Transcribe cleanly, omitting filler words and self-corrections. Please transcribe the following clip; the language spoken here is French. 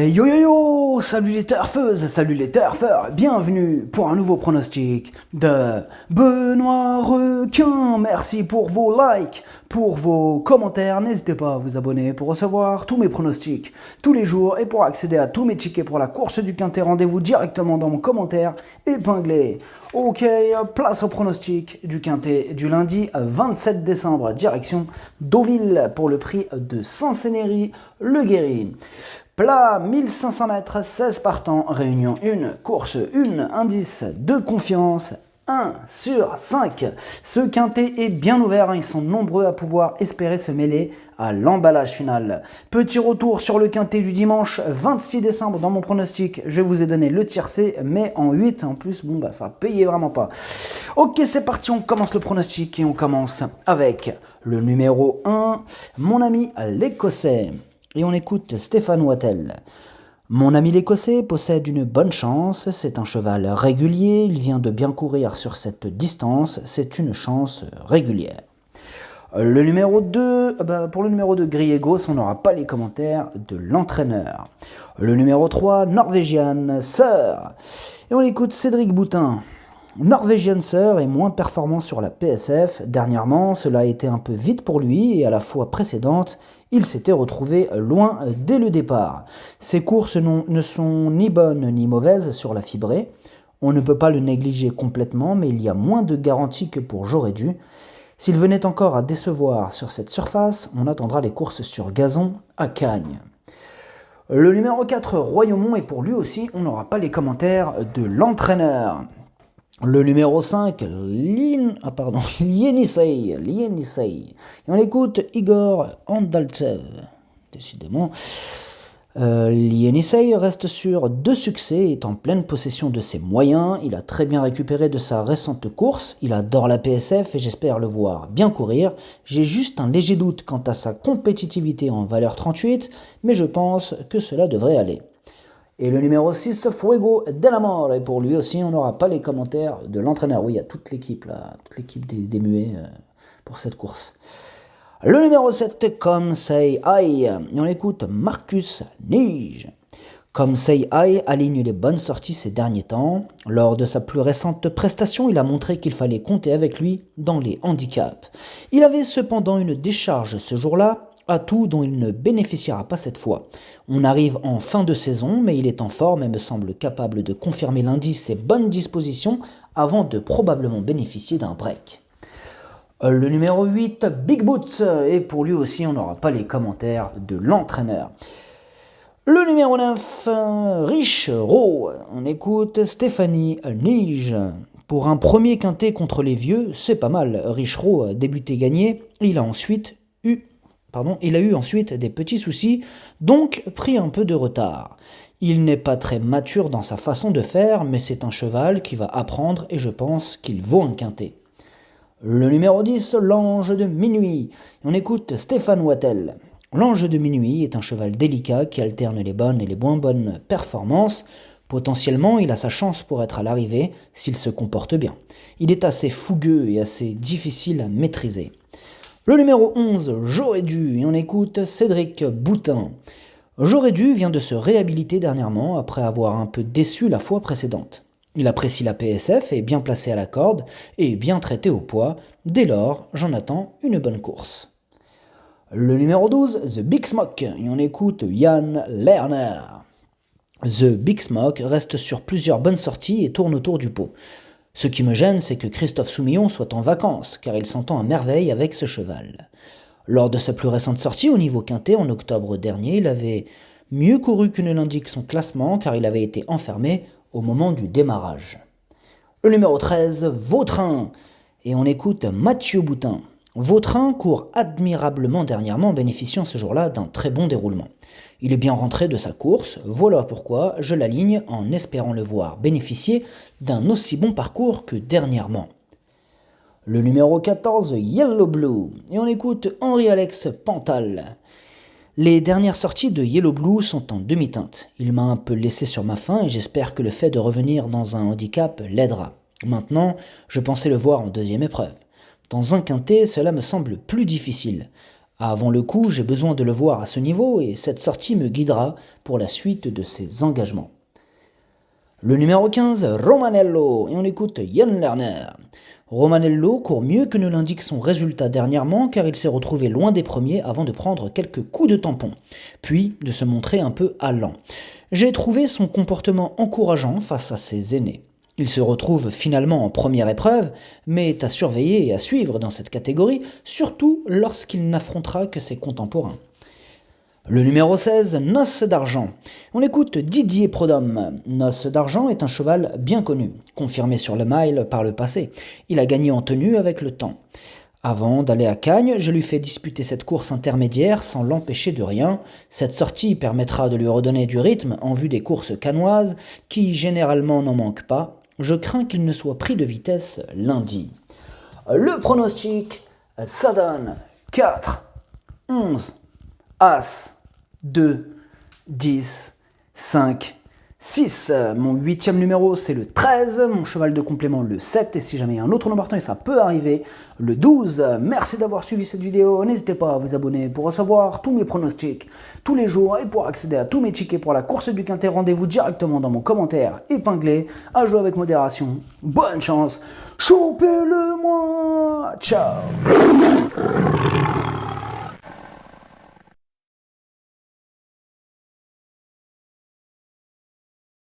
Yo yo yo, salut les turfeuses, salut les turfeurs, bienvenue pour un nouveau pronostic de Benoît Requin. Merci pour vos likes, pour vos commentaires, n'hésitez pas à vous abonner pour recevoir tous mes pronostics tous les jours et pour accéder à tous mes tickets pour la course du Quintet, rendez-vous directement dans mon commentaire épinglé. Ok, place au pronostic du Quintet du lundi 27 décembre, direction Deauville pour le prix de Saint-Sénéry-le-Guéry. Plat 1500 mètres, 16 partants, réunion 1, course 1, indice de confiance 1 sur 5. Ce quintet est bien ouvert, ils sont nombreux à pouvoir espérer se mêler à l'emballage final. Petit retour sur le quintet du dimanche 26 décembre dans mon pronostic. Je vous ai donné le tiercé, mais en 8 en plus, ça payait vraiment pas. Ok, c'est parti, on commence le pronostic et on commence avec le numéro 1, mon ami l'Écossais. Et on écoute Stéphane Wattel. Mon ami l'Écossais possède une bonne chance, c'est un cheval régulier, il vient de bien courir sur cette distance, c'est une chance régulière. Le numéro 2, pour le numéro 2, Griegos, on n'aura pas les commentaires de l'entraîneur. Le numéro 3, Norwegian Sir. Et on écoute Cédric Boutin. Norwegian Sir est moins performant sur la PSF. Dernièrement, cela a été un peu vite pour lui et à la fois précédente, il s'était retrouvé loin dès le départ. Ses courses ne sont ni bonnes ni mauvaises sur la fibrée. On ne peut pas le négliger complètement, mais il y a moins de garanties que pour J'aurais dû. S'il venait encore à décevoir sur cette surface, on attendra les courses sur gazon à Cagnes. Le numéro 4, Royaumont, et pour lui aussi, on n'aura pas les commentaires de l'entraîneur. Le numéro 5, Yenisei. Et on écoute Igor Andaltsev. Décidément. Yenisei reste sur 2 succès, est en pleine possession de ses moyens. Il a très bien récupéré de sa récente course. Il adore la PSF et j'espère le voir bien courir. J'ai juste un léger doute quant à sa compétitivité en valeur 38, mais je pense que cela devrait aller. Et le numéro 6, Fuego del Amor. Et pour lui aussi, on n'aura pas les commentaires de l'entraîneur. Oui, il y a toute l'équipe des muets pour cette course. Le numéro 7, Come Say I. Et on écoute Marcus Nige. Come Say I aligne les bonnes sorties ces derniers temps. Lors de sa plus récente prestation, il a montré qu'il fallait compter avec lui dans les handicaps. Il avait cependant une décharge ce jour-là, atout dont il ne bénéficiera pas cette fois. On arrive en fin de saison, mais il est en forme et me semble capable de confirmer lundi ses bonnes dispositions avant de probablement bénéficier d'un break. Le numéro 8, Big Boots, et pour lui aussi on n'aura pas les commentaires de l'entraîneur. Le numéro 9, Richereau. On écoute Stéphanie Nige. Pour un premier quintet contre les vieux, c'est pas mal. Richereau a débuté gagné, il a eu ensuite des petits soucis, donc pris un peu de retard. Il n'est pas très mature dans sa façon de faire, mais c'est un cheval qui va apprendre et je pense qu'il vaut un quintet. Le numéro 10, l'Ange de Minuit. On écoute Stéphane Wattel. L'Ange de Minuit est un cheval délicat qui alterne les bonnes et les moins bonnes performances. Potentiellement, il a sa chance pour être à l'arrivée s'il se comporte bien. Il est assez fougueux et assez difficile à maîtriser. Le numéro 11, J'aurais dû, et on écoute Cédric Boutin. J'aurais dû vient de se réhabiliter dernièrement après avoir un peu déçu la fois précédente. Il apprécie la PSF, est bien placé à la corde et bien traité au poids. Dès lors, j'en attends une bonne course. Le numéro 12, The Big Smoke, et on écoute Yann Lerner. The Big Smoke reste sur plusieurs bonnes sorties et tourne autour du pot. Ce qui me gêne, c'est que Christophe Soumillon soit en vacances, car il s'entend à merveille avec ce cheval. Lors de sa plus récente sortie au niveau quintet en octobre dernier, il avait mieux couru que ne l'indique son classement, car il avait été enfermé au moment du démarrage. Le numéro 13, Vautrin, et on écoute Mathieu Boutin. Vautrin court admirablement dernièrement, bénéficiant ce jour-là d'un très bon déroulement. Il est bien rentré de sa course, voilà pourquoi je l'aligne en espérant le voir bénéficier d'un aussi bon parcours que dernièrement. Le numéro 14, Yellow Blue, et on écoute Henri-Alex Pantal. Les dernières sorties de Yellow Blue sont en demi-teinte. Il m'a un peu laissé sur ma faim et j'espère que le fait de revenir dans un handicap l'aidera. Maintenant, je pensais le voir en deuxième épreuve. Dans un quintet, cela me semble plus difficile. Avant le coup, j'ai besoin de le voir à ce niveau et cette sortie me guidera pour la suite de ses engagements. Le numéro 15, Romanello, et on écoute Yann Lerner. Romanello court mieux que ne l'indique son résultat dernièrement car il s'est retrouvé loin des premiers avant de prendre quelques coups de tampon, puis de se montrer un peu allant. J'ai trouvé son comportement encourageant face à ses aînés. Il se retrouve finalement en première épreuve, mais est à surveiller et à suivre dans cette catégorie, surtout lorsqu'il n'affrontera que ses contemporains. Le numéro 16, Noce d'Argent. On écoute Didier Prodhomme. Noce d'Argent est un cheval bien connu, confirmé sur le mile par le passé. Il a gagné en tenue avec le temps. Avant d'aller à Cagnes, je lui fais disputer cette course intermédiaire sans l'empêcher de rien. Cette sortie permettra de lui redonner du rythme en vue des courses cannoises, qui généralement n'en manquent pas. Je crains qu'il ne soit pris de vitesse lundi. Le pronostic, ça donne 4, 11, As, 2, 10, 5, 6. Mon 8e numéro, c'est le 13. Mon cheval de complément, le 7. Et si jamais il y a un autre nombre, et ça peut arriver, le 12. Merci d'avoir suivi cette vidéo. N'hésitez pas à vous abonner pour recevoir tous mes pronostics tous les jours et pour accéder à tous mes tickets pour la course du Quintet. Rendez-vous directement dans mon commentaire épinglé. À jouer avec modération. Bonne chance. Chopez-le-moi. Ciao.